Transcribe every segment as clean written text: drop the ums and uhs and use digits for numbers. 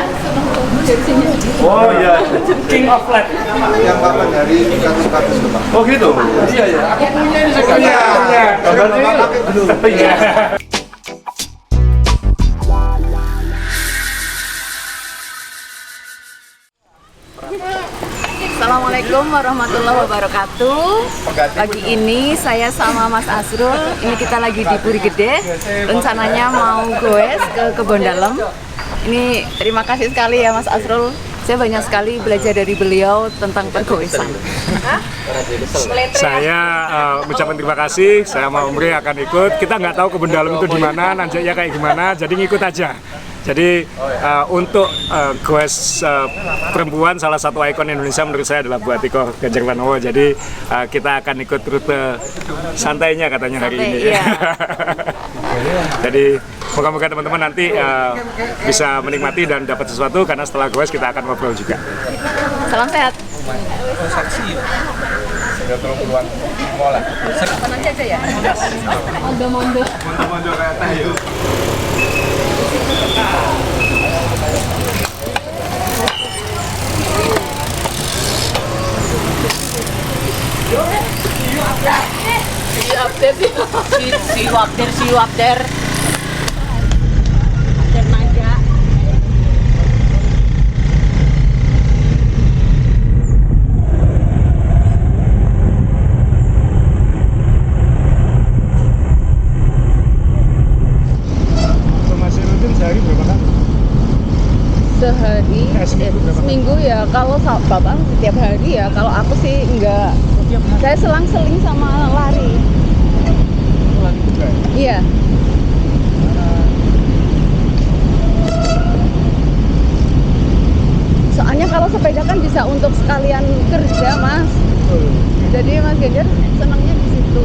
ya, dari sini. Oh iya, King of Flat. Yang Bapak dari kasus-kasus itu, Pak. Oh gitu? Iya ya. Aku punya ini saya Iya. gambarnya ini. Iya. Assalamualaikum warahmatullahi wabarakatuh. Pagi ini saya sama Mas Asrul, ini kita lagi di Puri Gede. Rencananya mau goes ke Kebon Dalem. Ini terima kasih sekali ya Mas Asrul. Saya banyak sekali belajar dari beliau tentang pergoesan. Saya ucapkan terima kasih. Saya sama Umri akan ikut. Kita nggak tahu Kebon Dalem itu di mana, nanjaknya kayak gimana. Jadi ngikut aja. Jadi untuk goes perempuan, salah satu ikon Indonesia menurut saya adalah Bu Atiko Ganjar Pranowo. Jadi kita akan ikut rute santainya katanya hari ini. Iya. Jadi moga-moga teman-teman nanti bisa menikmati dan dapat sesuatu, karena setelah goes kita akan ngobrol juga. Salam sehat. Kapan aja ya? Mondo-mondo. Mondo kayak teh yuk. See you up there. Naga. Masih rutin sehari berapa kali? Sehari, seminggu ya. Kalau Bapak setiap hari ya. Kalau aku sih enggak. Saya selang-seling sama lari. Lari juga ya? Iya. Soalnya kalau sepeda kan bisa untuk sekalian kerja, Mas. Jadi Mas Ganjar senangnya di situ.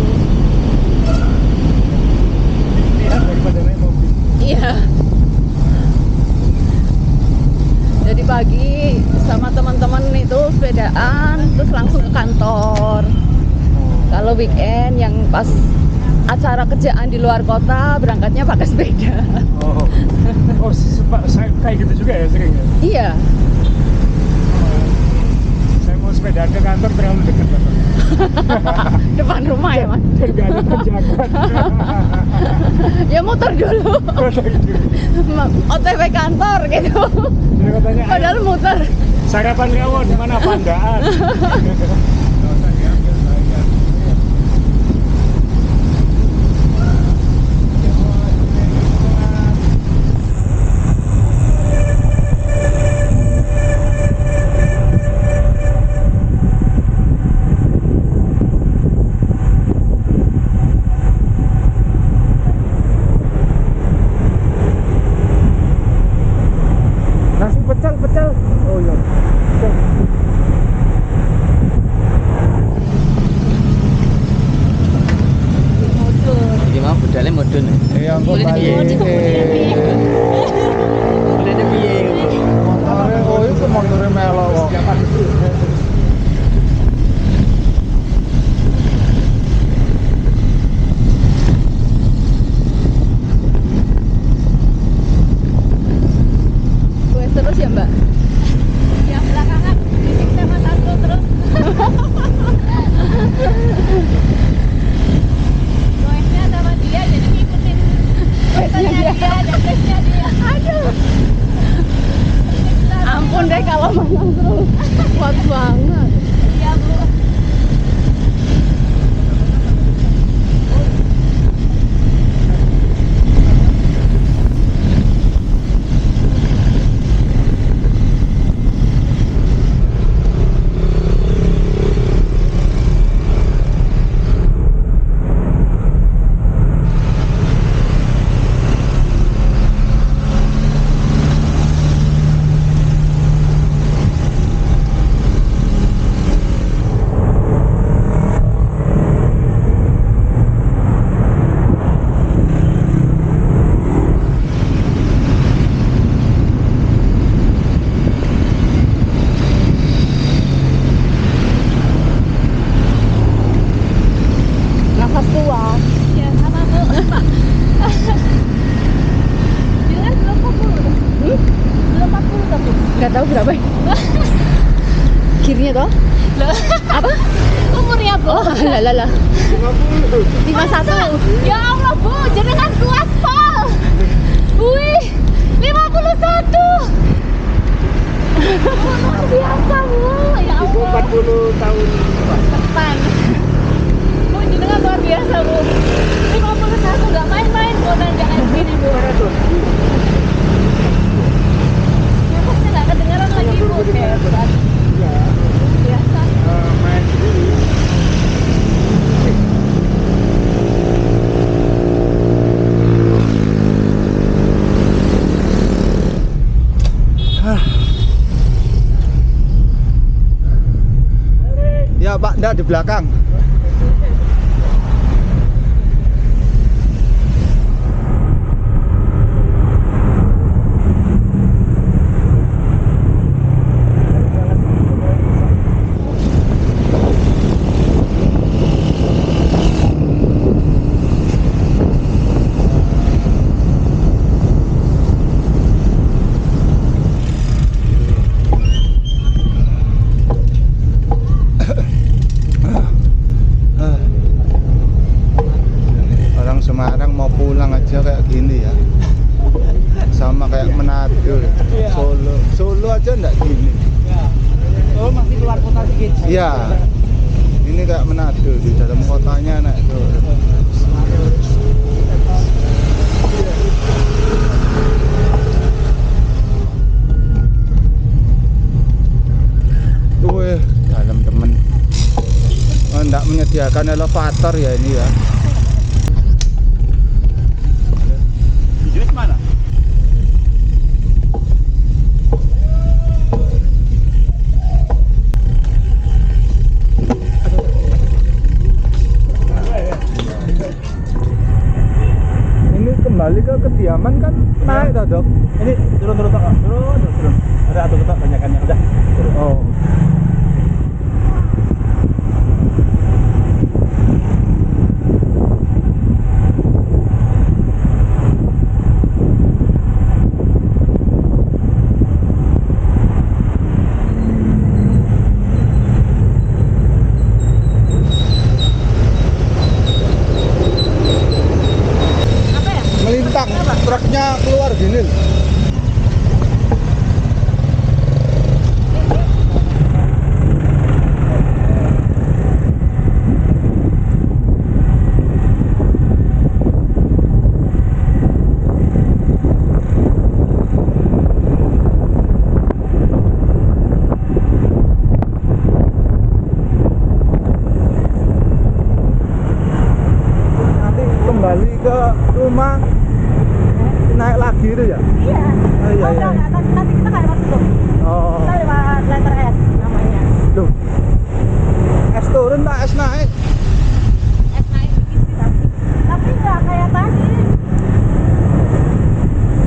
Lihat daripada naik mobil. Iya. Jadi pagi sama teman-teman itu sepedaan, terus langsung ke kantor. Kalau weekend yang pas acara kerjaan di luar kota, berangkatnya pakai sepeda. Oh, saya kayak gitu juga ya sering ya? Iya. Saya mau sepedaan ke kantor terlalu dekat kantornya. Depan rumah ya, Mas? Dan nggak ada tanjakan. Ya muter dulu. OTW kantor gitu. Jadi katanya, Padahal muter. sarapan rawon, di mana Pandaan? Nasi pecel. Oh iya. Pecel. Iki mau budale mudun. Iya, kok balik. Budale piye? Motornya, oh itu motornya melok kok. Gue terus ya, Mbak? Yang belakangan, ini sama satu terus. Goesnya sama dia, jadi ngikutin goesnya dia dan tesnya dia. Aduh. Ampun deh kalau menang terus. Kuat banget. Iya, Bu. Nggak tahu berapa. Kirnya toh? Apa? Umurnya Bu. Oh, lah. 51. Ya Allah Bu, jenengan kuat pol. Wih, 51. Luar biasa Bu, ya Allah. 40 tahun Depan. Bu, jenengan luar biasa Bu. 51 nggak main-main Bu, nanjak kayak gini Bu. Nafasnya nggak kedengeran lagi Bu, hebat. Biasa. main sendiri. Ya Pak, enggak di belakang. Orang Semarang mau pulang aja kayak gini ya. Sama kayak Manado, Solo aja enggak gini. Oh, masih keluar kota sedikit. Iya. Ini kayak Manado, di dalam kotanya naik turun. Tuh, dalam temen. Oh, enggak menyediakan elevator ya ini ya. Jenis mana? Ini kembali ke kediaman kan naik toh, Dok? Ini turun. Ada atau ketok banyakannya udah. Oh. Melintang, truknya keluar gini. Nanti kembali ke rumah naik lagi itu ya? Iya. Oh, iya, iya. Nanti kita nggak lewat situ. Oh. Kita lewat letter S namanya. Loh. Es turun tak es naik? S naik isi tapi nggak kayak tadi.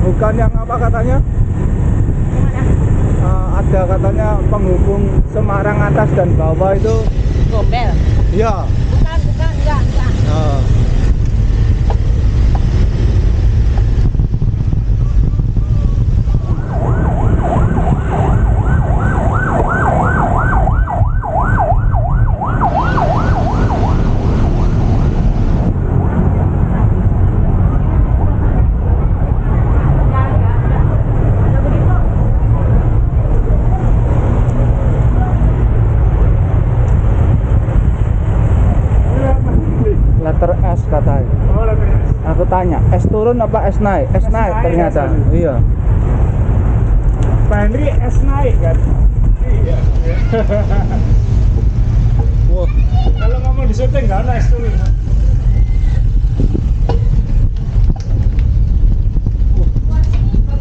Bukan yang apa katanya? Gimana? Ada katanya penghubung Semarang atas dan bawah itu. Gombel. Ya. Bukan, enggak. Letter S katanya. Oh, lebih. Aku tanya, es turun apa es naik? Es naik naik, ternyata. es naik. Iya. Pak Henry es naik kan? Iya. Wah, Kalau ngomong di syuting nggak ada es turun.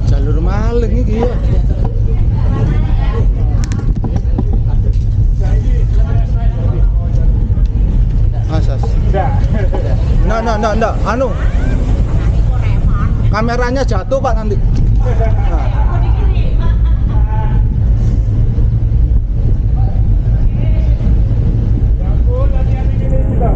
jalur maling iki ya. Asas. Enggak. Nggak. Anu. Kameranya jatuh Pak nanti. Nah. Ya ampun, hati-hati gini kita.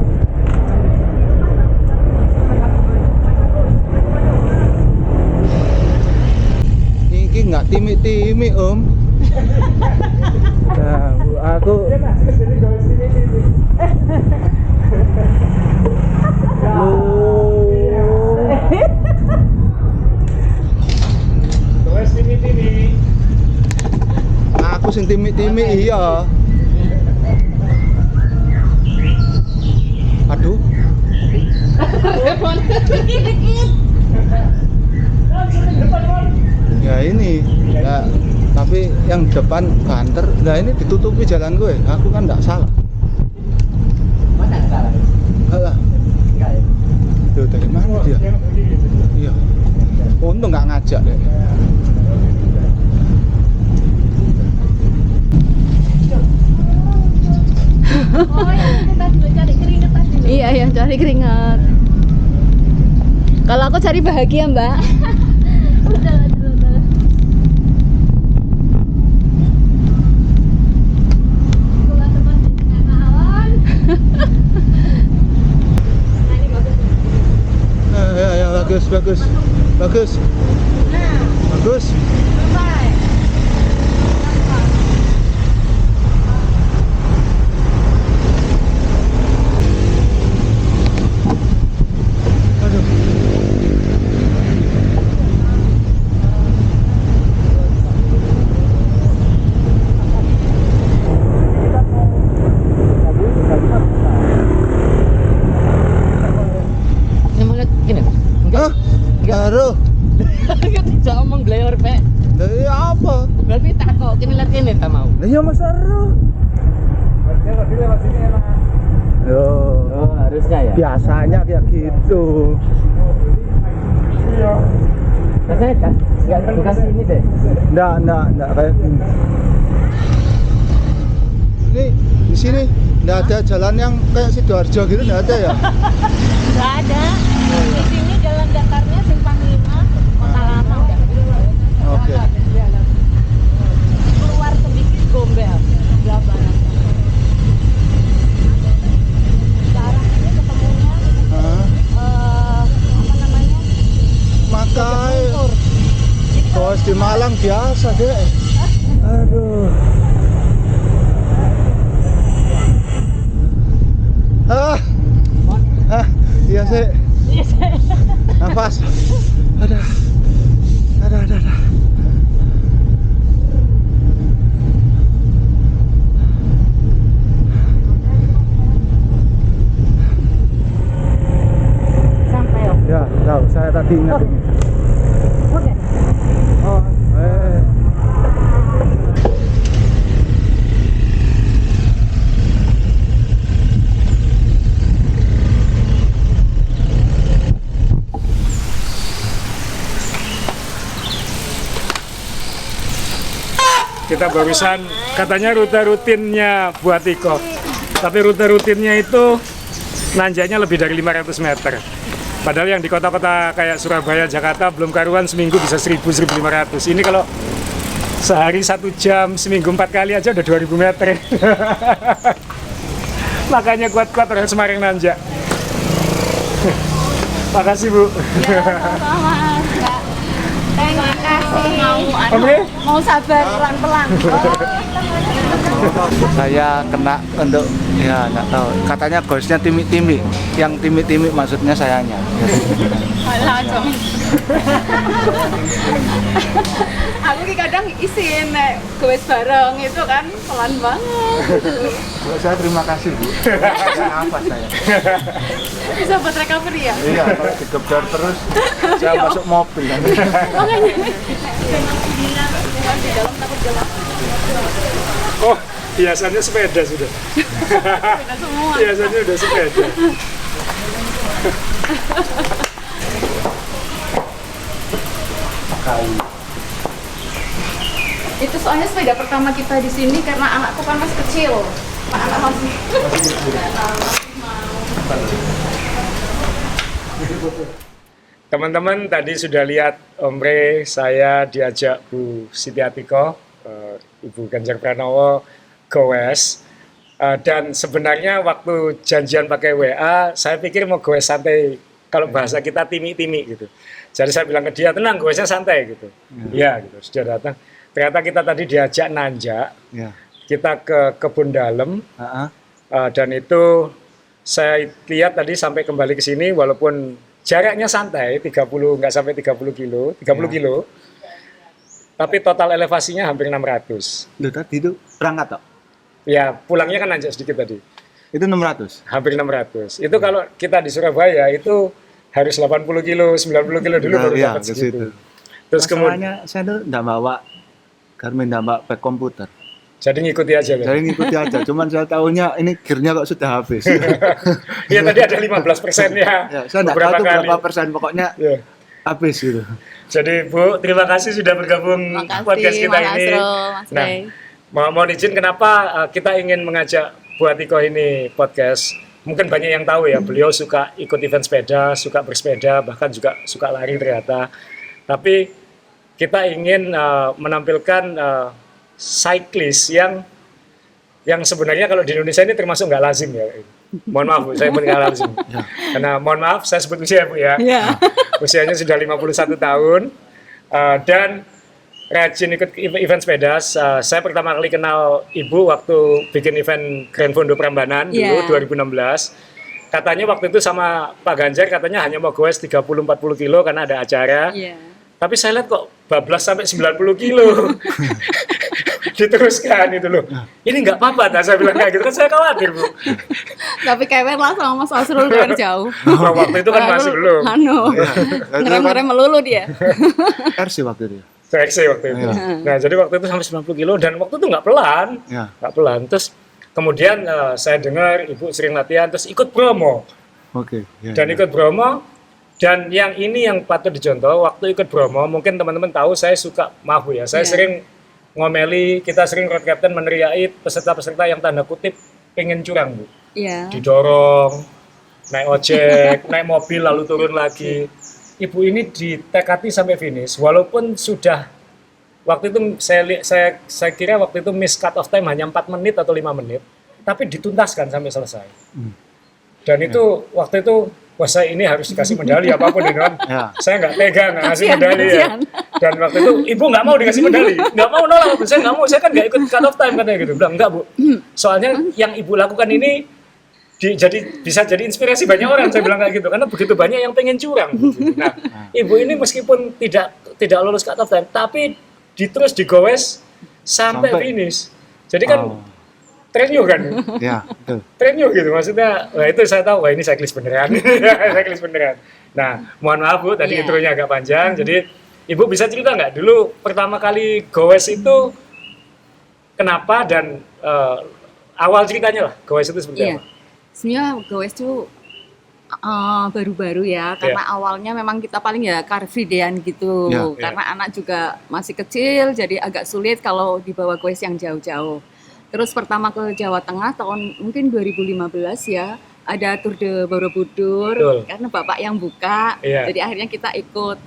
Iki nggak timik-timik Om. Nah, Bu, aku Goes timi-timi. aku sing timi-timi iya. Aduh. Ya ini, ya, tapi yang depan banter. Nah ini ditutupi jalan gue. Aku kan nggak salah. Mana yang salah? Alah, Enggak ya? tuh dari mana dia? Iya. Untung nggak ngajak deh. Oh, yang kita juga cari keringet tadi. Iya, yang cari keringat. Kalau aku cari bahagia, Mbak. Udah. Gua teman dengan awan. Nah, ini bagus. Ya, bagus. Bagus. Bye. Aduh. Ini mau lihat gini? Hah? Aduh. Kan tidak omong glayor, Pak. Dari apa? Berarti tak kok kini lihat ini tak mau. Lah iya Mas Aru. Harusnya tadi lewat sini enak. Yo, Oh, harusnya ya. biasanya kayak gitu. Rasanya kan enggak bukan sini deh. Enggak kayak gini. Ini di sini enggak ada jalan yang kayak Sidoarjo gitu, enggak ada ya? Nggak ada. Di sini jalan datarnya Simpang 5, Kota Lama udah. Oke. Keluar sedikit Gombel, sebelah barat. Sekarang ini ketemunya Hah? apa namanya? Makai Tur. bos di Malang biasa deh. Aduh. Iya sih. Nafas. Ada. Sampai ya. Ya, tahu. Saya tadi ingat ini. Oke. Oh, Kita barusan katanya rute rutinnya buat Iko, tapi rute rutinnya itu nanjaknya lebih dari 500 meter. Padahal yang di kota-kota kayak Surabaya, Jakarta belum karuan seminggu bisa 1000-1500. Ini kalau sehari 1 jam, seminggu 4 kali aja udah 2000 meter. Makanya kuat-kuat orang Semarang nanjak. Makasih Bu. Ya, sama-sama, Kak. Terima kasih. Oke. Mau sabar pelan-pelan. saya kena untuk ya nggak tahu. Katanya ghostnya timi-timi. Yang timi-timi maksudnya sayanya. Malah dong. Aku ki kadang isin nek gowes bareng itu kan pelan banget. Bu, saya terima kasih Bu. Apa saya? Bisa buat recovery ya? Iya, kalau digebdor terus saya masuk mobil kan. Makanya. Di dalam takut gelap. Oh, biasanya sepeda sudah. Beda semua. Biasanya udah sepeda. Itu soalnya sepeda pertama kita di sini karena anakku kan masih kecil. Anak masih. Teman-teman tadi sudah lihat Om Re, saya diajak Bu Siti Atiko, Ibu Ganjar Pranowo, goes. Dan sebenarnya waktu janjian pakai WA, saya pikir mau goes santai. Kalau bahasa kita timi-timi gitu. Jadi saya bilang ke dia, tenang goesnya santai gitu. Iya gitu, sudah datang. ternyata kita tadi diajak nanjak, Ya. kita ke kebun dalam, Heeh. dan itu saya lihat tadi sampai kembali ke sini walaupun jaraknya santai 30 nggak sampai 30 kilo, 30 kilo. Tapi total elevasinya hampir 600. Loh, tadi itu berangkat toh? Ya, pulangnya kan nanjak sedikit tadi. Itu 600. Hampir 600. Itu kalau kita di Surabaya itu harus 80 kilo, 90 kilo dulu baru Iya, dapat ke segitu. situ. Terus kemudian Masalahnya saya tuh enggak bawa Garmin, enggak bawa pack komputer. jadi ngikuti aja kan. Saya ngikuti aja, cuman saya tahunya ini gearnya kok sudah habis. Iya tadi ada 15%-nya. Ya, saya enggak tahu tuh berapa persen, pokoknya Ya. habis gitu. Jadi Bu, terima kasih sudah bergabung Makasih, podcast kita Mas ini. Asrul, Mas Nah, Ray. mohon izin kenapa kita ingin mengajak Bu Atiko ini podcast. Mungkin banyak yang tahu ya, beliau suka ikut event sepeda, suka bersepeda, bahkan juga suka lari ternyata. Tapi kita ingin menampilkan cyclist yang sebenarnya kalau di Indonesia ini termasuk nggak lazim ya. Mohon maaf Bu, saya pun nggak lazim. Karena mohon maaf, saya sebut usia Bu ya. Usianya sudah 51 tahun dan rajin ikut event sepeda. Saya pertama kali kenal Ibu waktu bikin event Grand Fondo Prambanan dulu 2016. Katanya waktu itu sama Pak Ganjar katanya hanya mau goes 30-40 kilo karena ada acara. Tapi saya lihat kok bablas sampai 90 kilo. Diteruskan itu loh. Ini nggak apa-apa, nah, saya bilang kayak gitu kan saya khawatir Bu. Tapi kewer lah sama Mas Asrul dari jauh. Nah, waktu itu kan masih belum. Ngerem-ngerem melulu dia. RC waktu itu. VXC waktu itu. Nah, jadi waktu itu sampai 90 kilo dan waktu itu nggak pelan. Ya. Nggak pelan. Terus kemudian saya dengar Ibu sering latihan, terus ikut promo. Oke. Ya, Dan ya. ikut promo. Dan yang ini yang patut dicontoh, waktu ikut promo, mungkin teman-teman tahu saya suka maaf ya, saya sering ngomeli, kita sering road captain meneriaki peserta-peserta yang tanda kutip pengen curang Bu. Iya. Didorong, naik ojek, naik mobil lalu turun lagi. Ibu ini ditekati sampai finish, walaupun sudah waktu itu saya kira waktu itu miss cut off time hanya 4 menit atau 5 menit, tapi dituntaskan sampai selesai. Dan itu waktu itu wah saya ini harus dikasih medali apapun ini kan. Saya nggak tega nggak ngasih medali ya. Dan waktu itu ibu nggak mau dikasih medali, nggak mau nolak. Saya nggak mau, saya kan nggak ikut cut off time katanya gitu. Bilang enggak Bu. Soalnya yang ibu lakukan ini bisa jadi inspirasi banyak orang. Saya bilang kayak gitu karena begitu banyak yang pengen curang. Nah, ibu ini meskipun tidak lolos cut off time, tapi terus digowes sampai finish. Jadi kan trennya kan, Ya, betul. trennya gitu maksudnya. Wah itu saya tahu, wah ini cyclist beneran, cyclist beneran. Nah, mohon maaf Bu, tadi intronya agak panjang. Jadi Ibu bisa cerita nggak dulu pertama kali goes itu kenapa dan awal ceritanya lah goes itu seperti apa? Sebenarnya goes itu baru-baru ya, karena awalnya memang kita paling ya car free day-an gitu. Karena anak juga masih kecil, jadi agak sulit kalau dibawa goes yang jauh-jauh. Terus pertama ke Jawa Tengah tahun mungkin 2015 ya, ada Tour de Borobudur. Karena bapak yang buka, jadi akhirnya kita ikut.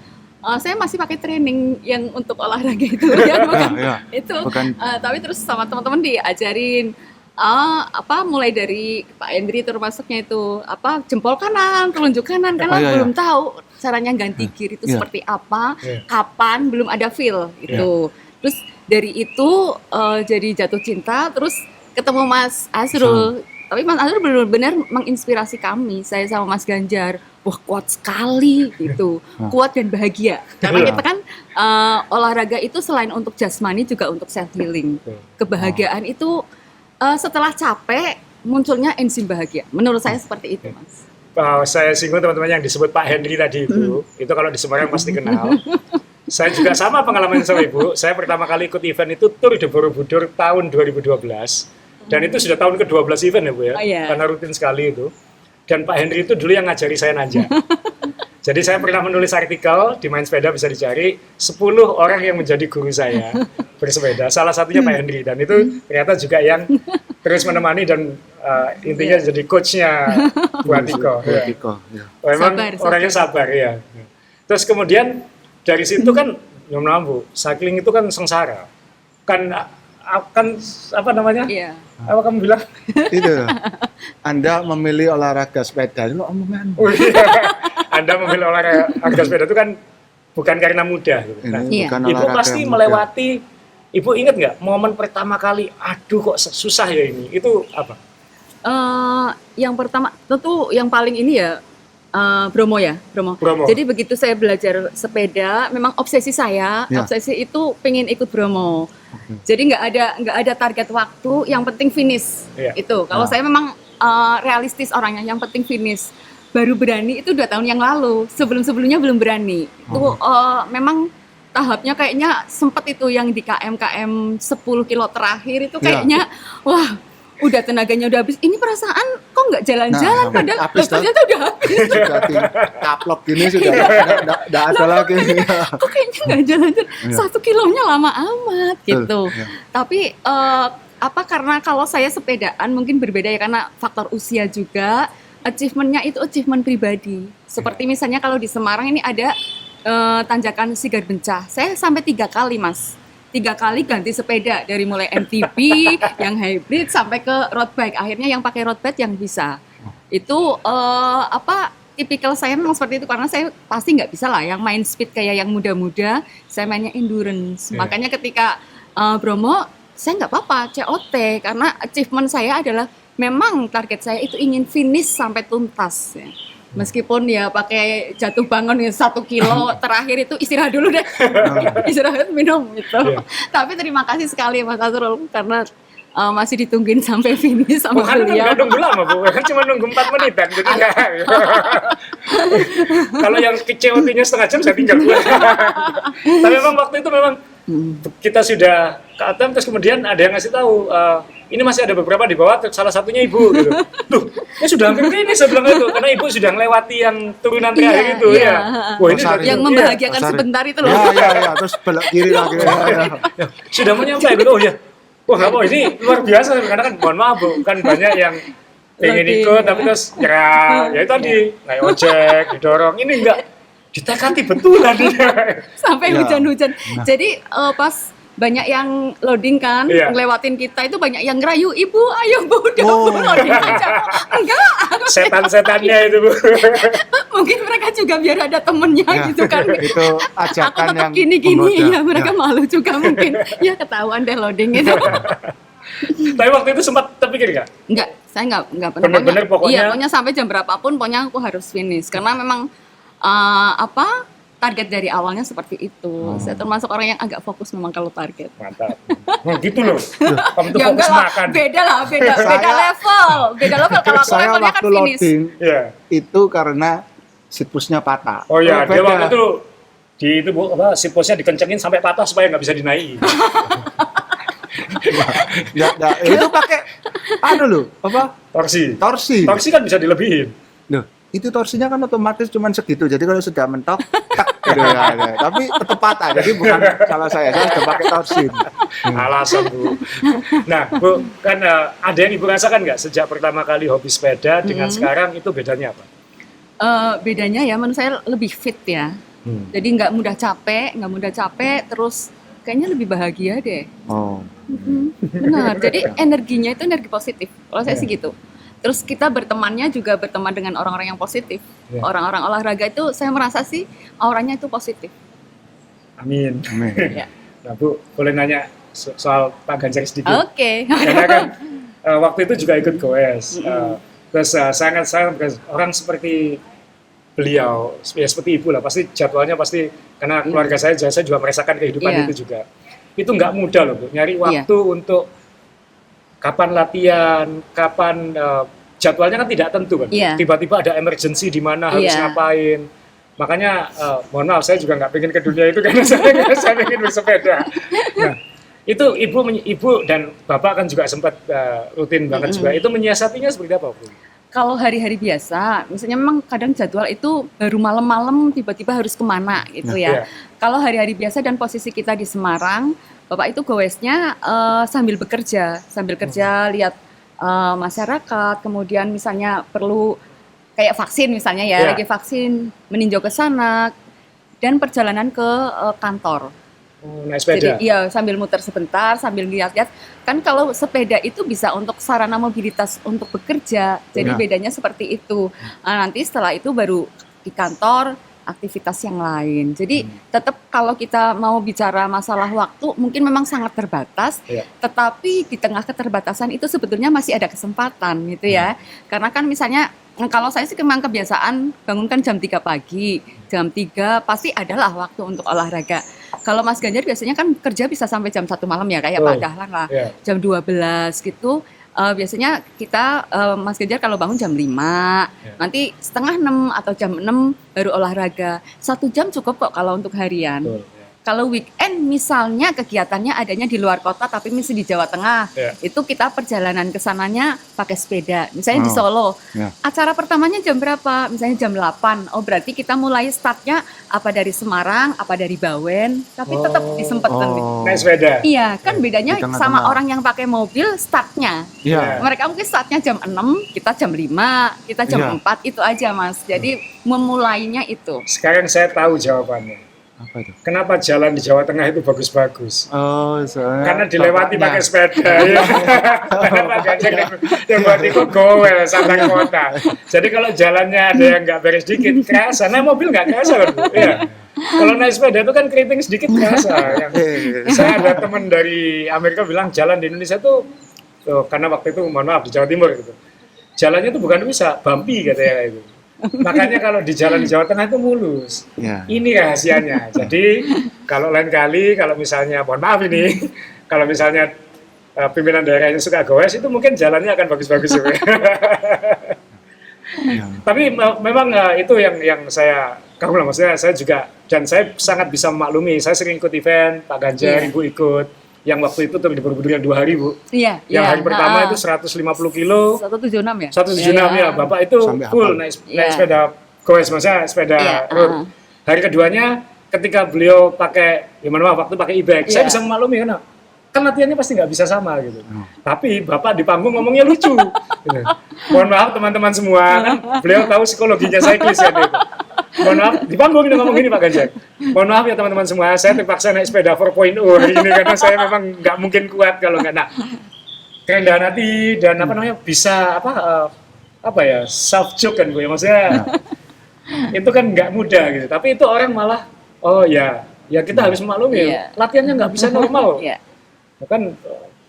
Saya masih pakai training yang untuk olahraga itu ya, bukan. Tapi terus sama teman-teman diajarin mulai dari Pak Hendri termasuknya itu jempol kanan, telunjuk kanan, karena belum tahu caranya ganti gear itu seperti apa, kapan, belum ada feel itu. Terus dari itu jadi jatuh cinta, terus ketemu Mas Asrul. Tapi Mas Asrul benar-benar menginspirasi kami, saya sama Mas Ganjar. Wah kuat sekali gitu, kuat dan bahagia. Karena kita kan olahraga itu selain untuk jasmani juga untuk self healing. Kebahagiaan itu setelah capek munculnya enzim bahagia. Menurut saya seperti itu, Mas. Saya singgung teman-teman yang disebut Pak Hendri tadi itu kalau di Semarang pasti kenal. Saya juga sama pengalamannya sama Ibu. Saya pertama kali ikut event itu Tour de Borobudur tahun 2012. Dan itu sudah tahun ke-12 event ya Bu ya. Karena rutin sekali itu. Dan Pak Hendri itu dulu yang ngajari saya nanjak. Jadi saya pernah menulis artikel di Main Sepeda bisa dicari 10 orang yang menjadi guru saya bersepeda. Salah satunya Pak Hendri dan itu ternyata juga yang terus menemani dan intinya jadi coachnya Bu Atiko. Memang orangnya sabar ya. Terus kemudian dari situ kan Bu, cycling itu kan sengsara. Kan apa namanya? Apa kamu bilang? Itu. Anda memilih olahraga sepeda itu omongan. Anda memilih olahraga sepeda itu kan bukan karena mudah gitu. Nah, bukan Ibu pasti melewati Ibu ingat nggak momen pertama kali, aduh kok susah ya ini, itu apa? Yang pertama tentu yang paling ini ya Bromo ya, Bromo. Jadi begitu saya belajar sepeda, memang obsesi saya, obsesi itu pengen ikut Bromo. Jadi nggak ada target waktu, yang penting finish. Itu. Kalau saya memang realistis orangnya, yang penting finish. Baru berani itu 2 tahun yang lalu, sebelumnya belum berani. Itu memang tahapnya kayaknya sempat itu yang di KM 10 kilo terakhir itu kayaknya wah. Udah tenaganya udah habis. Ini perasaan kok nggak jalan-jalan padahal ternyata udah habis. Kaplok gini sudah nggak ada lagi. Kok kayaknya nggak jalan-jalan. 1 kilonya lama amat gitu. Tapi karena kalau saya sepedaan mungkin berbeda ya karena faktor usia juga. Achievementnya itu achievement pribadi. Seperti misalnya kalau di Semarang ini ada tanjakan Sigar Bencah. Saya sampai 3 kali Mas. 3 kali ganti sepeda dari mulai MTB yang hybrid sampai ke road bike. Akhirnya yang pakai road bike yang bisa. Itu tipikal saya memang seperti itu karena saya pasti nggak bisa lah yang main speed kayak yang muda-muda. Saya mainnya endurance. Makanya ketika Bromo saya nggak apa-apa COT karena achievement saya adalah memang target saya itu ingin finish sampai tuntas. Ya. Meskipun ya pakai jatuh bangun ya 1 kilo terakhir itu istirahat dulu deh, istirahat minum gitu. Tapi terima kasih sekali Mas Asrul karena masih ditungguin sampai finish sama beliau. Bukan nunggu lama Bu, cuma nunggu 4 menitan jadi kalau yang COT-nya setengah jam saya tinggal. Tapi memang waktu itu memang kita sudah ke ATM terus kemudian ada yang ngasih tahu ini masih ada beberapa di bawah, salah satunya Ibu gitu. Loh, ini sudah hampir finish saya bilang itu karena Ibu sudah melewati yang turunan terakhir itu ya. Wah, ini yang membahagiakan sebentar itu loh. Ya, terus belok kiri lagi. Sudah mau nyampe gitu. Oh ya. Wah, nggak mau ini luar biasa karena kan mohon maaf Bu, kan banyak yang pengen ikut tapi terus nyerah. Ya itu tadi naik ojek, didorong. Ini enggak ditekati betulan sampai hujan-hujan. Jadi pas banyak yang loading kan, ngelewatin kita itu banyak yang ngerayu, ibu ayo Bu udah loading aja. Enggak, setan-setannya itu Bu. Mungkin mereka juga biar ada temennya gitu kan. Itu ajakan aku tetap yang gini-gini ya mereka malu juga mungkin. Ya ketahuan deh loading itu. Tapi waktu itu sempat terpikir nggak? Enggak, saya nggak pernah. Bener-bener pokoknya. Iya, pokoknya sampai jam berapapun pokoknya aku harus finish karena memang target dari awalnya seperti itu. Saya termasuk orang yang agak fokus memang kalau target. Mantap. Gitu loh. Kamu tuh ya fokus makan. Beda level. Beda level kalau aku saya levelnya waktu kan finish. Loading, itu karena sitpusnya patah. Oh iya, dia waktu itu sitpusnya dikencengin sampai patah supaya nggak bisa dinaiki. Itu pakai torsi. Torsi kan bisa dilebihin. Loh, itu torsinya kan otomatis cuma segitu. Jadi kalau sudah mentok, tak gitu ya. Tapi tetap patah. Jadi bukan salah saya sudah pakai torsi. Alasan Bu. Nah Bu, kan ada yang Ibu rasakan nggak sejak pertama kali hobi sepeda dengan sekarang itu bedanya apa? Bedanya ya menurut saya lebih fit ya. Jadi nggak mudah capek, terus kayaknya lebih bahagia deh. Benar. Jadi energinya itu energi positif. Kalau saya sih gitu. Terus kita bertemannya juga berteman dengan orang-orang yang positif. Orang-orang olahraga itu saya merasa sih auranya itu positif. Amin. Ya. Nah Bu, boleh nanya soal Pak Ganjar sedikit? Oke. Karena kan waktu itu juga ikut goes. Terus sangat orang seperti beliau, ya seperti Ibu lah, pasti jadwalnya pasti karena keluarga saya juga merasakan kehidupan itu juga. Itu nggak mudah loh Bu, nyari waktu untuk kapan latihan, kapan jadwalnya kan tidak tentu kan. Tiba-tiba ada emergency di mana harus ngapain. Makanya mohon maaf saya juga nggak pengen ke dunia itu karena saya pengen bersepeda. Nah, itu ibu dan bapak kan juga sempat rutin banget juga. Itu menyiasatinya seperti apa Bu? Kalau hari-hari biasa, misalnya memang kadang jadwal itu baru malam-malam tiba-tiba harus kemana gitu ya. Kalau hari-hari biasa dan posisi kita di Semarang, Bapak itu goesnya sambil kerja lihat masyarakat, kemudian misalnya perlu kayak vaksin misalnya lagi vaksin, meninjau ke sana, dan perjalanan ke kantor. Naik sepeda? Jadi sambil muter sebentar, sambil lihat-lihat. Kan kalau sepeda itu bisa untuk sarana mobilitas untuk bekerja, jadi bedanya seperti itu. Nanti setelah itu baru di kantor, aktivitas yang lain. Jadi tetap kalau kita mau bicara masalah waktu mungkin memang sangat terbatas, tetapi di tengah keterbatasan itu sebetulnya masih ada kesempatan gitu ya. Karena kan misalnya kalau saya sih memang kebiasaan bangunkan jam 3 pagi, jam 3 pasti adalah waktu untuk olahraga. Kalau Mas Ganjar biasanya kan kerja bisa sampai jam 1 malam ya, kayak Pak Dahlan lah, jam 12 gitu. Biasanya kita, Mas Ganjar kalau bangun jam 5, nanti setengah 6 atau jam 6 baru olahraga. 1 jam cukup kok kalau untuk harian. Kalau weekend misalnya kegiatannya adanya di luar kota tapi masih di Jawa Tengah, itu kita perjalanan ke sananya pakai sepeda. Misalnya di Solo, acara pertamanya jam berapa? Misalnya jam 8. Oh berarti kita mulai startnya apa dari Semarang, apa dari Bawen, tapi tetap disempetin. Naik sepeda. Iya, kan bedanya sama orang yang pakai mobil startnya. Mereka mungkin startnya jam 6, kita jam 5, kita jam 4, itu aja Mas. Jadi memulainya itu. Sekarang saya tahu jawabannya. Apa itu? Kenapa jalan di Jawa Tengah itu bagus-bagus? Oh, soalnya Karena dilewati pakai sepeda. Ya. Karena Pak Ganjar yang buat itu goel sampai kota. Jadi kalau jalannya ada yang nggak beres dikit, kerasa. Nah mobil nggak kerasa kan, Bu? Ya. Kalau naik sepeda itu kan keriting sedikit kerasa. Saya ada teman dari Amerika bilang jalan di Indonesia tuh karena waktu itu mohon maaf di Jawa Timur gitu. Jalannya tuh bukan bisa, bumpy katanya itu. Makanya kalau di jalan di Jawa Tengah itu mulus. Ini rahasianya. Jadi kalau lain kali kalau misalnya mohon maaf ini kalau misalnya pimpinan daerahnya suka goes itu mungkin jalannya akan bagus-bagus. Tapi memang itu yang saya kagum lah, maksudnya saya juga dan saya sangat bisa memaklumi. Saya sering ikut event Pak Ganjar, Ibu ikut. Yang waktu itu tuh di Borobudur yang 2 hari, Bu. Yang hari pertama itu 150 kilo. 176 ya? 176 ya. Bapak itu full naik sepeda goes, maksudnya sepeda road. Hari keduanya ketika beliau pakai, gimana waktu pakai e-bike, saya bisa memaklumi kan latihannya pasti nggak bisa sama gitu. Tapi Bapak di panggung ngomongnya lucu. Gitu. Mohon maaf teman-teman semua, kan beliau tahu psikologinya cyclist ya gitu. Mohon maaf, di panggung ini ngomong gini Pak Ganjar. Mohon maaf ya teman-teman semua, saya terpaksa naik sepeda 4.0 hari ini karena saya memang nggak mungkin kuat kalau nggak. Nah, kerendahan hati dan apa namanya bisa apa ya self joke kan Bu ya, maksudnya itu kan nggak mudah gitu. Tapi itu orang malah ya kita harus memaklumi latihannya nggak bisa normal.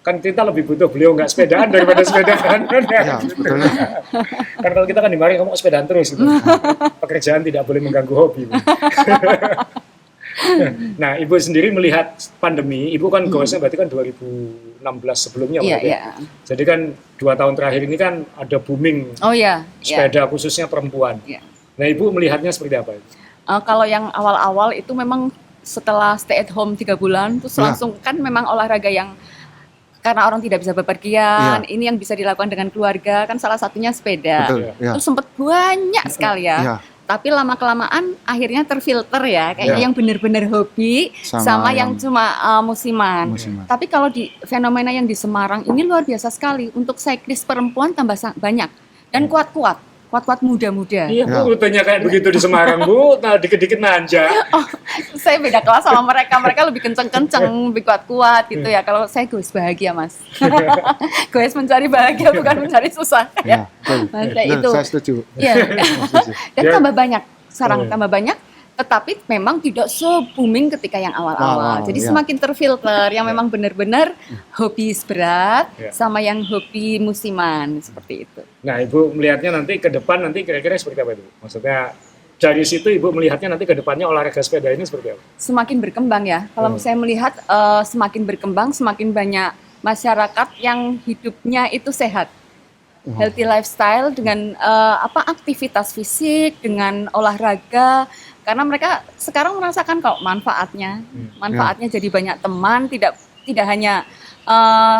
Kan kita lebih butuh beliau nggak sepedaan daripada sepedaan. Kan kalau kita kan dimarahin kamu sepedaan terus gitu. Pekerjaan tidak boleh mengganggu hobi. Nah, Ibu sendiri melihat pandemi, Ibu kan goesnya berarti kan 2016 sebelumnya Jadi kan 2 tahun terakhir ini kan ada booming sepeda khususnya perempuan. Nah, Ibu melihatnya seperti apa? Kalau yang awal-awal itu memang setelah stay at home 3 bulan terus langsung kan memang olahraga yang karena orang tidak bisa bepergian, ini yang bisa dilakukan dengan keluarga kan salah satunya sepeda. Itu sempat banyak sekali ya. Tapi lama-kelamaan akhirnya terfilter ya, kayaknya yang benar-benar hobi sama yang cuma musiman. Tapi kalau di fenomena yang di Semarang ini luar biasa sekali. Untuk cyclist perempuan tambah banyak dan kuat-kuat muda-muda. Iya, Bu, rutenya kayak begitu di Semarang, Bu. Nah, dikit-dikit manja. Saya beda kelas sama mereka. Mereka lebih kenceng-kenceng, lebih kuat-kuat gitu ya. Kalau saya goes bahagia, Mas. Goes mencari bahagia bukan mencari susah. Ya, itu. Saya setuju. Iya. Dan tambah banyak. Sekarang tambah banyak. Tetapi memang tidak se-booming ketika yang awal-awal. Jadi semakin terfilter yang memang benar-benar hobi berat sama yang hobi musiman seperti itu. Nah, Ibu melihatnya nanti ke depan nanti kira-kira seperti apa itu? Maksudnya dari situ Ibu melihatnya nanti ke depannya olahraga sepeda ini seperti apa? Semakin berkembang ya. Kalau saya melihat semakin berkembang, semakin banyak masyarakat yang hidupnya itu sehat. Healthy lifestyle dengan aktivitas fisik, dengan olahraga. Karena mereka sekarang merasakan kok manfaatnya jadi banyak teman, tidak hanya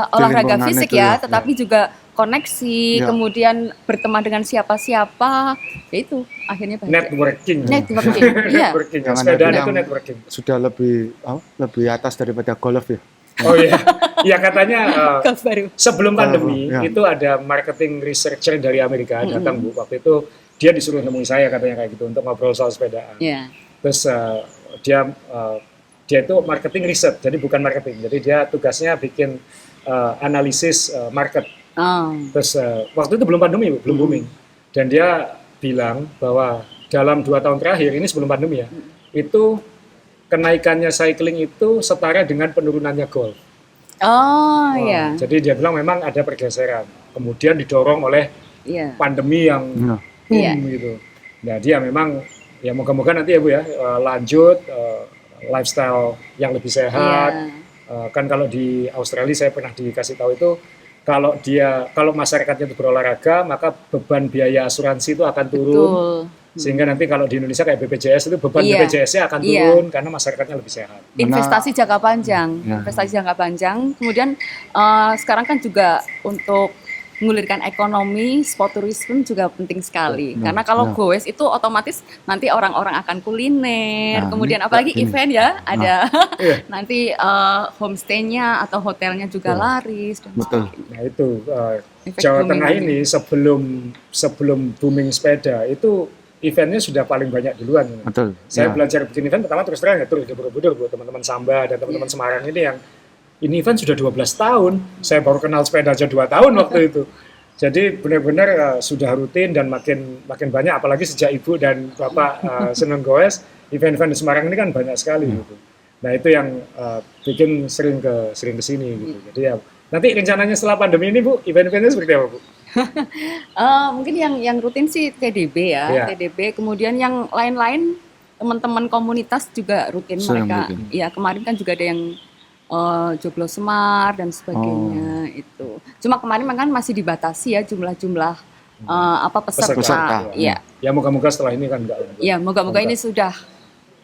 olahraga fisik ya, tetapi juga koneksi, kemudian berteman dengan siapa-siapa, ya itu akhirnya bahagia. Networking. Networking. Sepedaan itu networking. Sudah lebih atas daripada golf ya. Oh iya, ya katanya sebelum pandemi itu ada marketing researcher dari Amerika datang Bu, waktu itu dia disuruh nemuin saya katanya kayak gitu untuk ngobrol soal sepedaan. Terus dia itu marketing riset, jadi bukan marketing, jadi dia tugasnya bikin analisis market. Terus waktu itu belum pandemi, belum booming, dan dia bilang bahwa dalam 2 tahun terakhir ini sebelum pandemi ya, itu kenaikannya cycling itu setara dengan penurunannya golf. Oh iya. Jadi dia bilang memang ada pergeseran. Kemudian didorong oleh Iya. pandemi yang boom Iya. gitu. Nah dia memang ya moga-moga nanti ya Bu ya lanjut lifestyle yang lebih sehat. Iya. Kan kalau di Australia saya pernah dikasih tahu itu kalau masyarakatnya itu berolahraga maka beban biaya asuransi itu akan turun. Betul. Sehingga nanti kalau di Indonesia kayak BPJS itu beban Iya. BPJS-nya akan Iya. turun karena masyarakatnya lebih sehat. Investasi jangka panjang, Ya. investasi jangka panjang. Kemudian sekarang kan juga untuk menggulirkan ekonomi, sport tourism juga penting sekali. Ya, Karena kalau ya. goes itu otomatis nanti orang-orang akan kuliner. Nah, kemudian ini apalagi ini. event ya, ada Iya. nanti homestay-nya atau hotelnya juga laris. Dan Betul. Nah itu Efek Jawa booming Tengah ini. ini sebelum booming sepeda itu eventnya sudah paling banyak duluan. Betul. Saya Ya. belajar bikin event pertama terus terang ya terus di Borobudur buat teman-teman Samba dan teman-teman Semarang ini yang ini event sudah 12 tahun. Saya baru kenal sepeda aja 2 tahun waktu itu. Jadi benar-benar sudah rutin dan makin banyak apalagi sejak Ibu dan Bapak seneng goes, event-event di Semarang ini kan banyak sekali gitu. Nah, itu yang bikin sering ke sini gitu. Jadi ya nanti rencananya setelah pandemi ini Bu, event-eventnya seperti apa Bu? mungkin yang rutin sih TDB ya, Iya. TDB. Kemudian yang lain-lain teman-teman komunitas juga rutin Sering mereka. rutin. Ya kemarin kan juga ada yang Joglo Semar dan sebagainya itu. Cuma kemarin kan masih dibatasi ya jumlah-jumlah peserta. Peserta. Iya, Ya moga-moga setelah ini kan enggak. ya moga-moga ini sudah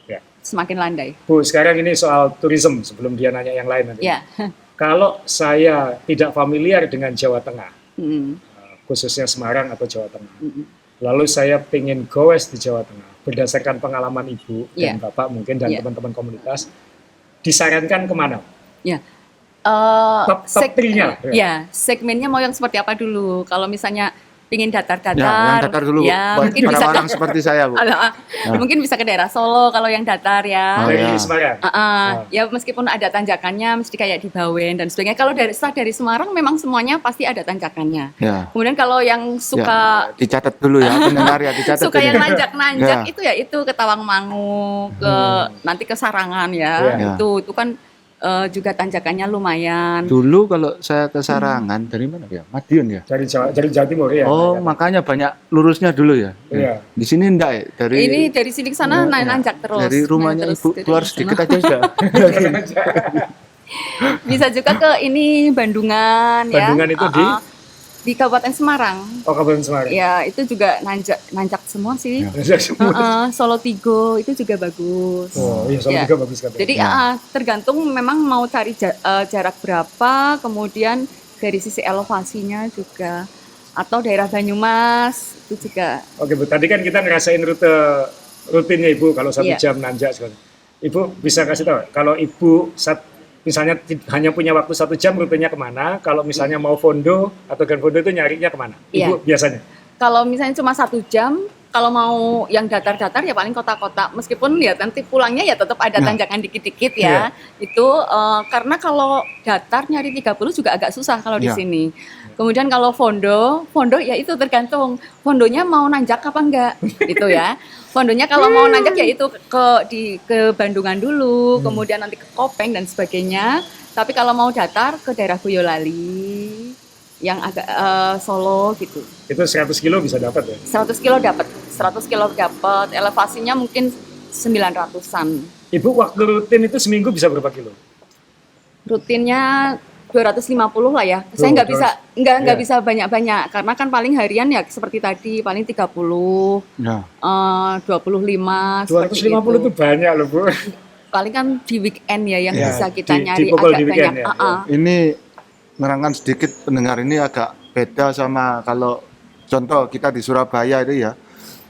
Ya. semakin landai. Bu, sekarang ini soal tourism sebelum dia nanya yang lain nanti. Ya, Kalau saya tidak familiar dengan Jawa Tengah, Mm, khususnya Semarang atau Jawa Tengah, mm, lalu saya pengen goes di Jawa Tengah, berdasarkan pengalaman Ibu dan Iya. Bapak mungkin dan Iya. teman-teman komunitas, disarankan kemana? ya. Top 3-nya. Ya, segmennya mau yang seperti apa dulu? Kalau misalnya pingin datar-datar, Ya, yang datar dulu ya, buat mungkin bisa orang-orang seperti saya, Bu. mungkin bisa ke daerah Solo kalau yang datar ya. Oh, Dari ya. Semarang. Ya meskipun ada tanjakannya, mesti kayak di Bawen dan sebagainya. Kalau dari Semarang memang semuanya pasti ada tanjakannya. Ya. Kemudian kalau yang suka Dicatat dulu ya, pendengar ya, dicatat. suka yang ini. nanjak-nanjak Ya. itu ya itu ke Tawangmangu, ke nanti ke Sarangan ya. Ya. Itu kan juga tanjakannya lumayan. Dulu kalau saya ke Sarangan, dari mana ya? Madiun ya? Dari Jawa Timur ya. Oh, makanya banyak lurusnya dulu ya? Iya. Di sini enggak ya? Ini dari sini ke sana nanjak terus. Dari rumahnya Naik terus Ibu ke keluar sana. sedikit aja sudah. Bisa juga ke ini Bandungan ya. Bandungan itu di Kabupaten Semarang. Oh, Kabupaten Semarang. Ya, itu juga nanjak semua sih. Ya. Semua. Solo Tigo itu juga bagus. Oh, iya, Solo Ya. juga bagus katanya. Jadi tergantung memang mau cari jarak berapa, kemudian dari sisi elevasinya juga, atau daerah Banyumas itu juga. Oke Bu, tadi kan kita ngerasain rutinnya Ibu kalau 1 Iya. jam nanjak sekali. Ibu bisa kasih tahu kalau Ibu misalnya hanya punya waktu 1 jam rutinnya kemana? Kalau misalnya mau fondo atau Grand Fondo itu nyarinya kemana? Ibu Iya. biasanya? Kalau misalnya cuma 1 jam, kalau mau yang datar-datar ya paling kota-kota. Meskipun ya nanti pulangnya ya tetap ada tanjakan dikit-dikit ya. Itu karena kalau datar nyari 30 juga agak susah kalau di Iya. sini. Kemudian kalau fondo ya itu tergantung fondonya mau nanjak apa enggak gitu ya. Fondonya kalau mau nanjak ya itu ke Bandungan dulu, kemudian nanti ke Kopeng dan sebagainya. Tapi kalau mau datar ke daerah Boyolali yang agak Solo gitu. Itu 100 kilo bisa dapat ya? 100 kilo dapat, elevasinya mungkin 900-an. Ibu waktu rutin itu seminggu bisa berapa kilo? Rutinnya 250 lah ya. Saya nggak bisa Iya. bisa banyak-banyak karena kan paling harian ya seperti tadi paling 30, Ya. 25 250 itu banyak loh Bu. Paling kan di weekend ya yang Ya, bisa kita nyari dipukul agak di weekend banyak. ya. Ini menerangkan sedikit pendengar ini agak beda sama kalau contoh kita di Surabaya itu ya.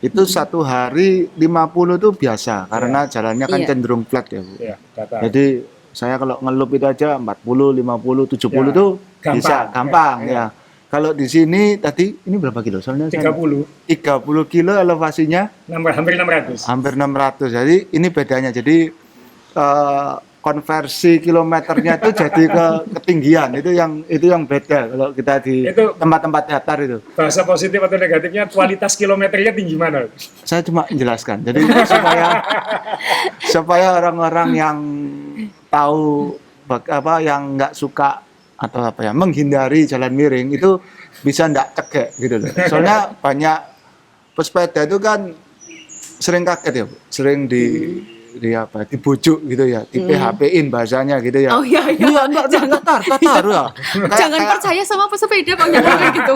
Itu 1 hari 50 itu biasa karena jalannya kan Iya. cenderung flat ya, Bu. Iya, datar. Jadi saya kalau ngelup itu aja 40, 50, 70 Ya, tuh gampang. bisa gampang Ya, ya. Kalau di sini tadi ini berapa kilo? Soalnya 30, 30 kilo elevasinya hampir 600. hampir 600. Jadi ini bedanya. Jadi konversi kilometernya itu jadi ke ketinggian. Itu yang beda kalau kita di Itu- tempat-tempat datar itu. Bahasa positif atau negatifnya kualitas kilometernya tinggi mana? Saya cuma menjelaskan. Jadi supaya orang-orang yang tahu yang nggak suka atau menghindari jalan miring itu bisa nggak cegek gitu loh. Soalnya banyak pesepeda itu kan sering kaget ya, Bu. Sering dibujuk gitu ya, di PHP-in bahasanya gitu ya. Oh iya, iya. Iya, enggak tatar ya. Jangan percaya sama pesepeda Bang yang kayak gitu.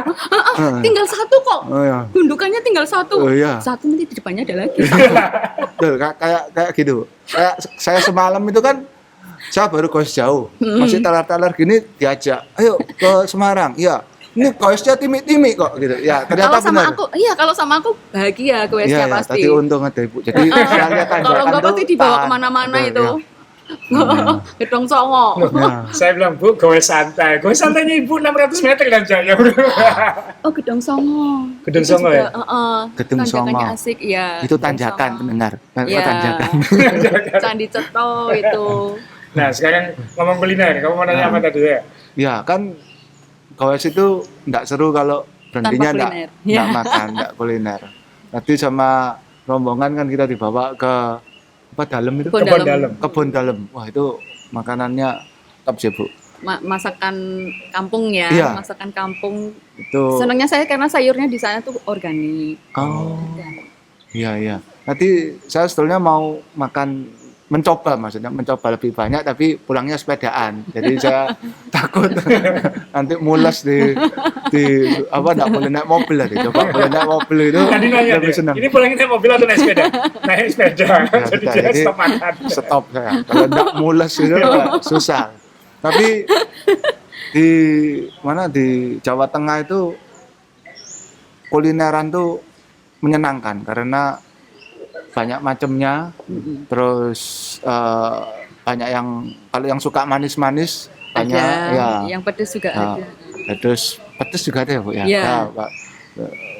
Tinggal satu kok. Oh iya. Gundukannya tinggal satu. Oh, iya. Satu nanti di depannya ada lagi. Betul, kayak gitu. Saya semalam itu kan saya baru goes jauh, masih talar-talar gini diajak, ayo ke Semarang. Iya, ini goesnya timik-timik kok gitu. Ya ternyata Kalau sama benar. aku, iya kalau sama aku bahagia goesnya Iya, pasti. tadi untung ada Ibu. Jadi saya lihat tanjakan Kalau enggak tuh, pasti dibawa tahan. kemana-mana Betul, itu. ya. Gedong Songo. Ya. Saya bilang, Bu, goes santai. Goes santainya Ibu 600 meter kan, Jaya. Oh, Gedong Songo. Gedong Itu Songo juga, ya? Gedung tanjakannya Songo. asik, iya. Itu Gedong tanjakan Songo. pendengar. Iya. Tanjakan. Candi Ceto itu. Nah, sekarang ngomong kuliner. Kamu mau nanya apa tadi ya? Ya kan goes itu enggak seru kalau berhentinya Tanpa enggak kuliner. Ya. makan, enggak kuliner. Tadi sama rombongan kan kita dibawa ke dalam itu? Kebun Kebun dalam. dalam. Kebun dalam. Wah, itu makanannya top sih, Bu. Masakan kampung ya, Iya. masakan kampung. Itu Senangnya saya karena sayurnya di sana tuh organik. oh. Iya. Nanti saya sebetulnya mau mencoba lebih banyak tapi pulangnya sepedaan. Jadi saya takut nanti mules di enggak boleh naik mobil tadi. Coba boleh naik mobil itu Tadi nanya lebih dia, senang. ini pulangnya naik mobil atau naik sepeda? Naik sepeda. Ya, Jadi sudah. dia Jadi stop makan. stop saya. Kalau enggak mules itu susah. Tapi di Jawa Tengah itu kulineran tuh menyenangkan karena banyak macamnya, terus banyak kalau yang suka manis-manis banyak Ada, ya. yang pedas juga Ya, ada. pedas juga ada ya, Bu ya. Iya. Ya, Pak.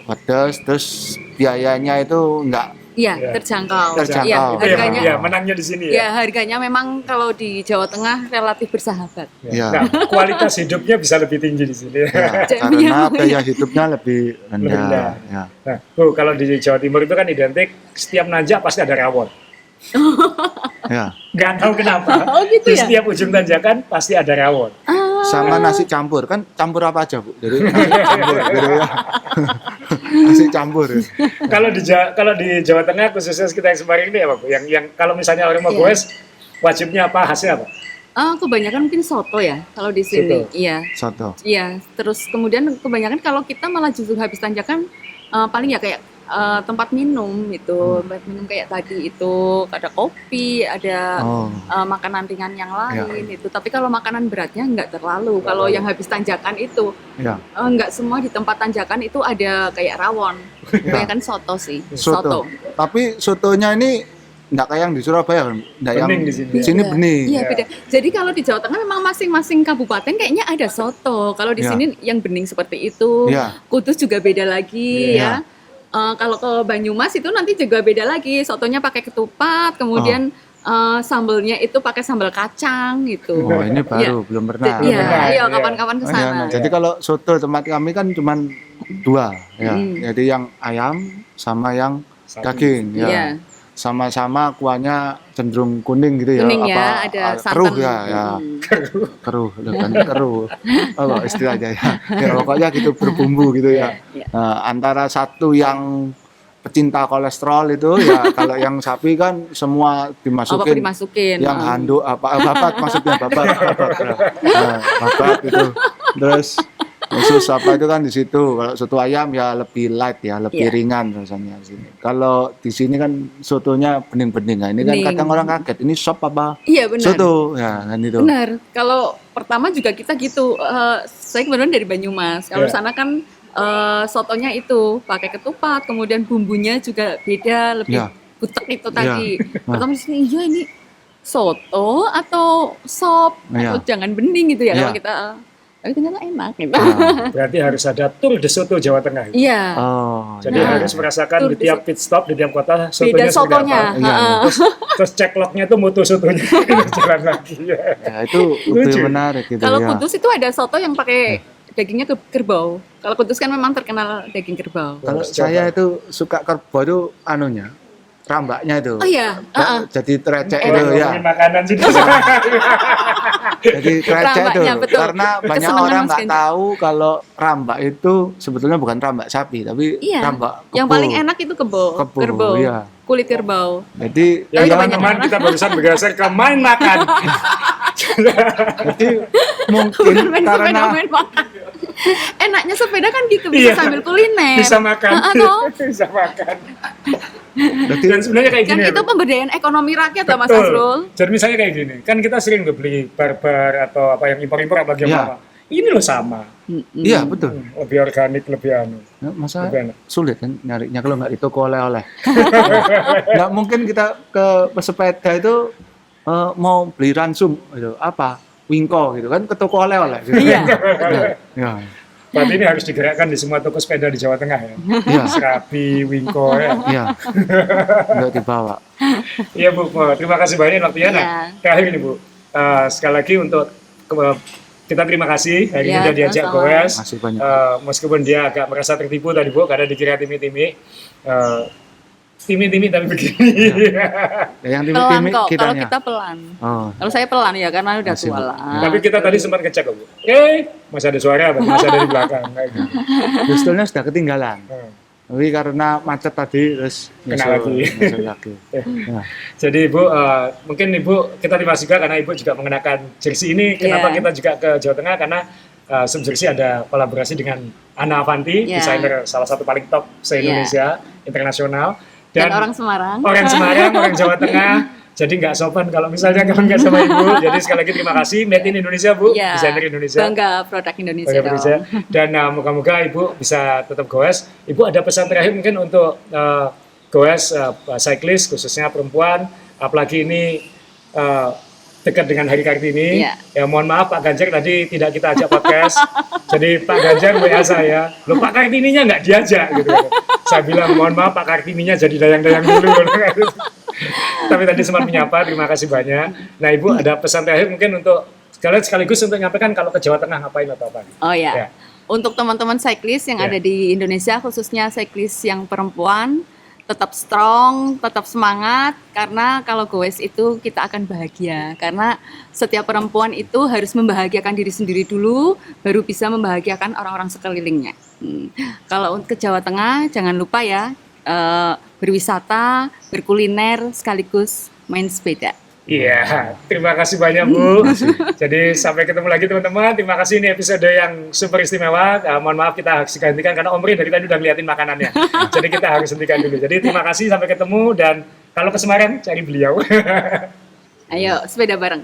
Pedas, terus biayanya itu enggak Iya, Ya. terjangkau. Terjangkau. Iya, Oh, harganya. Ya, menangnya di sini ya. Ya, harganya memang kalau di Jawa Tengah relatif bersahabat. Ya. Nah, kualitas hidupnya bisa lebih tinggi di sini. ya, Jamnya karena biaya hidupnya lebih Lebih rendah. rendah. Ya. Nah, Bu, kalau di Jawa Timur itu kan identik setiap nanjak pasti ada rawon. Ya. Nggak tahu kenapa. Oh, gitu Di ya? setiap ujung tanjakan pasti ada rawon. Sama nasi campur kan campur apa aja, Bu? Jadi nasi campur gitu ya. Nasi campur. Kalau di Jawa Tengah khususnya sekitar Semarang ini apa, Bu? Yang kalau misalnya orang mau Iya. goes wajibnya apa, khasnya apa? Kebanyakan mungkin soto ya kalau di sini. Soto. Iya. Soto. Iya, terus kemudian kebanyakan kalau kita malah justru habis tanjakan paling ya kayak tempat minum itu, tempat minum kayak tadi itu ada kopi, ada Oh. makanan ringan yang lain itu. Tapi kalau makanan beratnya nggak terlalu. Kalau yang habis tanjakan itu Ya. nggak semua di tempat tanjakan itu ada kayak rawon. Kebanyakan soto sih. Soto. Tapi sotonya ini enggak kayak yang di Surabaya, enggak yang Bening di sini. di sini Beda. bening. Iya beda. Jadi kalau di Jawa Tengah memang masing-masing kabupaten kayaknya ada soto. Kalau di Iya. sini yang bening seperti itu. Iya. Kudus juga beda lagi Iya. ya. Kalau ke Banyumas itu nanti juga beda lagi. Sotonya pakai ketupat, kemudian sambelnya itu pakai sambal kacang gitu. Oh, ini baru Iya. belum pernah. Iya, pernah, ayo iya. kapan-kapan ke Oh, sana. ya, jadi kalau soto tempat kami kan cuma 2 ya. Hmm. Jadi yang ayam sama yang Sapi. daging ya. Iya. Sama-sama kuahnya cenderung kuning gitu ya. Kuning ya, ada keruh santan. ya, ya. Keruh, bukan keruh. Oh, istilahnya ya. Ya pokoknya gitu berbumbu gitu ya. Iya. Antara satu yang pecinta kolesterol itu ya kalau yang sapi kan semua Apa dimasukin? yang handuk babat maksudnya babat itu terus khusus apa itu kan di situ. Kalau soto ayam ya lebih light ya, lebih Iya. ringan rasanya di sini. Kalau di sini kan sotonya bening-bening. Nah, ini kan Bening. kadang orang kaget, ini sop apa Iya benar. soto ya kan itu. Benar. Kalau pertama juga kita gitu. Saya kebetulan dari Banyumas. Kalau Iya. sana kan sotonya itu pakai ketupat, kemudian bumbunya juga beda, lebih Iya. butek itu tadi. Nah. Pertama di sini iya ini soto atau sop Iya. atau jangan bening gitu ya Iya. kalau kita. tapi ternyata enak gitu. Berarti harus ada Tour de Soto Jawa Tengah. Iya. Oh, Jadi harus merasakan di tiap pit stop, di tiap kota, Beda sotonya seperti sotonya. apa. Iya. Terus cek lognya itu mutu sotonya, jalan lagi. ya itu Lucu. menarik gitu Kalau ya. Kudus itu ada soto yang pakai dagingnya kerbau. Kalau Kudus kan memang terkenal daging kerbau. Kalau Harus saya itu suka kerbau itu anunya, rambaknya itu. Oh iya, Jadi trecek itu Ngomongin ya. makanan sih. Jadi trecek itu. Rambaknya, betul. Karena banyak Kesenangan orang Mas nggak Ganjar. tahu kalau rambak itu sebetulnya bukan rambak sapi, tapi Iya. rambak Yang kebo. paling enak itu kerbau. Kerbau, iya. Kulit kerbau. Jadi Ya Tapi teman-teman, kita barusan bergeser ke main makan. jadi mungkin Bukan main sepeda, karena main makan. Enaknya sepeda kan gitu, bisa Iya. sambil kuliner. Bisa makan. Toh? Bisa makan. jadi Dan sebenarnya kayak Kan gini. itu loh. pemberdayaan ekonomi rakyat ya Mas Betul. Asrul. Jadi misalnya kayak gini, kan kita sering beli barbar atau apa yang impor-impor apalagi yang Iya. apa. Ini loh sama. iya betul. Lebih organik, lebih anu. Ya, masa Lebih enak. sulit kan nyarinya kalau nggak di toko oleh-oleh. Nggak mungkin kita ke pesepeda itu mau beli ransum gitu, apa wingko gitu kan ke toko oleh-oleh gitu. Iya. Ya. Berarti ini harus digerakkan di semua toko sepeda di Jawa Tengah ya. Iya. Serabi, Wingko ya. Iya. Nggak dibawa. Iya Bu, terima kasih banyak waktunya. Nah, Iya. terakhir nih Bu, sekali lagi untuk kita terima kasih hari ini Iya, udah diajak sama-sama. goes. Masih banyak. Meskipun dia agak merasa tertipu tadi Bu, karena dikira timi-timi. Timi-timi tapi begini. Ya, yang Pelan timik-timik kok, kalau kitanya. kita pelan. Oh. Kalau saya pelan ya karena udah Masih, tua Bu. lah. Tapi kita tadi sempat ngecek kok Bu. Masih ada suara atau masih ada di belakang kayak gitu. Justru sudah ketinggalan. Hmm. Tapi karena macet tadi terus Kena lagi. nyusul lagi. Ya. Jadi Ibu, mungkin Ibu kita terima kasih juga karena Ibu juga mengenakan jersey ini. Kenapa Iya. kita juga ke Jawa Tengah? Karena Sub Jersey ada kolaborasi dengan Ana Avanti, Iya. desainer salah satu paling top se-Indonesia, internasional. Dan orang Semarang. Orang Semarang, orang Jawa Tengah. Jadi nggak sopan kalau misalnya kamu nggak sama Ibu. Jadi sekali lagi terima kasih. Made in Indonesia Bu, Iya. desainer Indonesia. Bangga produk Indonesia Bangga Indonesia. dong. Dan moga-moga Ibu bisa tetap goes. Ibu ada pesan terakhir mungkin untuk goes cyclist khususnya perempuan, apalagi ini dekat dengan Hari Kartini. Iya. Ya mohon maaf Pak Ganjar tadi tidak kita ajak podcast. Jadi Pak Ganjar WA saya, loh Pak Kartininya nggak diajak gitu. Saya bilang mohon maaf Pak Kartininya jadi dayang-dayang dulu. Tapi tadi sempat menyapa, terima kasih banyak. Nah Ibu ada pesan terakhir mungkin untuk sekaligus untuk menyampaikan kalau ke Jawa Tengah ngapain atau apa? Oh ya. Ya. Untuk teman-teman cyclist yang Ya. ada di Indonesia, khususnya cyclist yang perempuan, tetap strong, tetap semangat, karena kalau goes itu kita akan bahagia. Karena setiap perempuan itu harus membahagiakan diri sendiri dulu, baru bisa membahagiakan orang-orang sekelilingnya. Kalau ke Jawa Tengah, jangan lupa ya, berwisata, berkuliner, sekaligus main sepeda. Iya, terima kasih banyak Bu. Jadi sampai ketemu lagi teman-teman. Terima kasih ini episode yang super istimewa. Mohon maaf kita harus gantikan karena Om Rin dari tadi udah ngeliatin makanannya. Jadi kita harus hentikan dulu. Jadi terima kasih sampai ketemu dan kalau ke Semarang cari beliau. Ayo, sepeda bareng.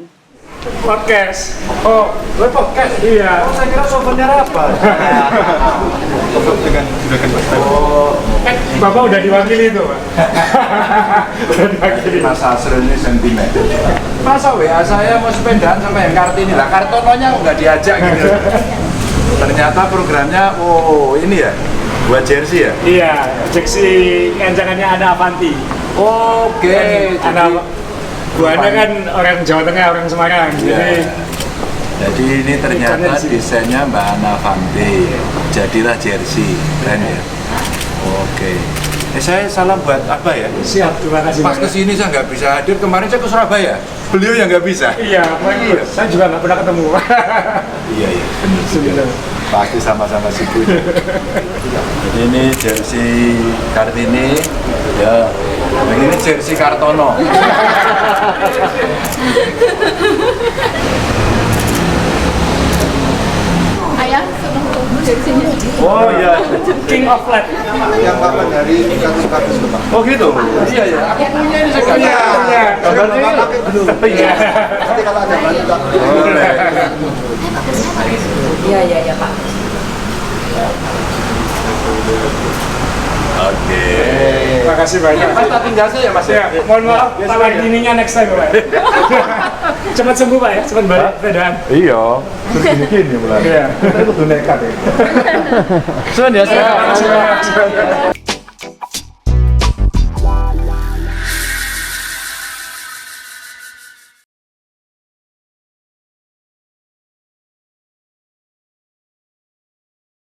Podcast. Oh, gue podcast. Iya. Saya kira souvenir apa? Bapak udah diwakili itu, Pak. Udah diwakili. Mas Asrul ini sentimen. Masa WA saya mau sepedaan sama yang Kartini lah, Kartononya nggak diajak gitu. Ternyata programnya, oh ini ya, buat jersey ya. Iya, jersey kencangannya ada Avanti. Oke, Ada Bu Ana kan orang Jawa Tengah, orang Semarang. Iya. Jadi ini ternyata Ikonnya di sini. desainnya Mbak Ana Fanti. Jadilah jersey, keren ya. Oke. Saya salam buat apa ya? Siap, terima kasih. Pas banyak. kesini saya nggak bisa hadir. Kemarin saya ke Surabaya. Beliau yang nggak bisa. Iya, apalagi saya juga nggak pernah ketemu. Iya iya. Benar juga. Pasti sama-sama sibuk. Jadi ini jersey Kartini, ya. Yang ini jersey Kartono. Ayah, dari sini. Oh iya. King of Flat. Yang kapan dari kasus-kasus itu, Pak? Oh gitu. Iya ya. Aku punya ini saya nggak Iya, tahu. iya. Gambarnya ini. belum. Iya. Nanti kalau ada banyak Boleh. Iya, Pak. Oke. Terima kasih banyak. Mas tak tinggal saya Mas Ya, mohon maaf, Pak Ininya next time, Pak. cepat sembuh Pak ya, cepat balik sepedaan. Iya, terus gini mulai. Iya. Kita kudu nekat ya. Sun ya.